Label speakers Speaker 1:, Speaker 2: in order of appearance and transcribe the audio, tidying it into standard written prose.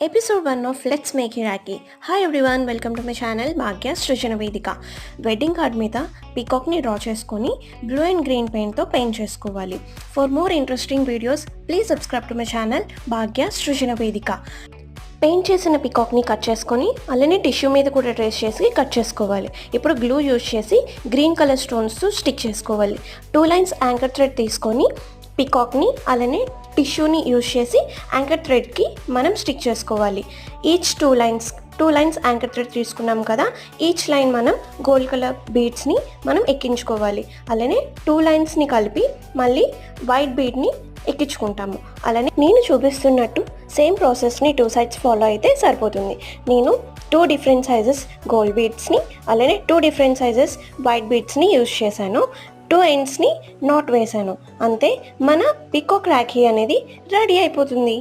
Speaker 1: Episode 1 of Let's Make Hiraki. Hi everyone, welcome to my channel Bhagya Srijana Vedika. Wedding card మీద పీకాక్ని draw చేసుకొని blue and green పెయింట్తో paint చేసుకోవాలి. For more interesting videos please subscribe to my channel Bhagya Srijana Vedika. Paint చేసిన పీకాక్ని cut చేసుకొని అలానే tissue మీద కూడా ట్రేస్ చేసి కట్ చేసుకోవాలి. ఇప్పుడు గ్లూ యూజ్ చేసి గ్రీన్ కలర్ స్టోన్స్ టస్టిక్ చేసుకోవాలి. 2 లైన్స్ యాంకర్ థ్రెడ్ తీసుకొని పీకాక్ని అలానే టిష్యూని యూజ్ చేసి యాంకర్ థ్రెడ్కి మనం స్టిక్ చేసుకోవాలి. ఈచ్ 2 లైన్స్ యాంకర్ థ్రెడ్ తీసుకున్నాం కదా, ఈచ్ లైన్ మనం గోల్డ్ కలర్ బీడ్స్ని మనం ఎక్కించుకోవాలి. అలానే 2 లైన్స్ని కలిపి మళ్ళీ వైట్ బీడ్ని ఎక్కించుకుంటాము. అలానే నేను చూపిస్తున్నట్టు సేమ్ ప్రాసెస్ని 2 సైడ్స్ ఫాలో అయితే సరిపోతుంది. నేను 2 డిఫరెంట్ సైజెస్ గోల్డ్ బీడ్స్ని అలానే 2 డిఫరెంట్ సైజెస్ వైట్ బీడ్స్ని యూజ్ చేశాను. 2 ఎండ్స్ని నాట్ వేశాను. అంతే, మన పీకాక్ రాఖీ అనేది రెడీ అయిపోతుంది.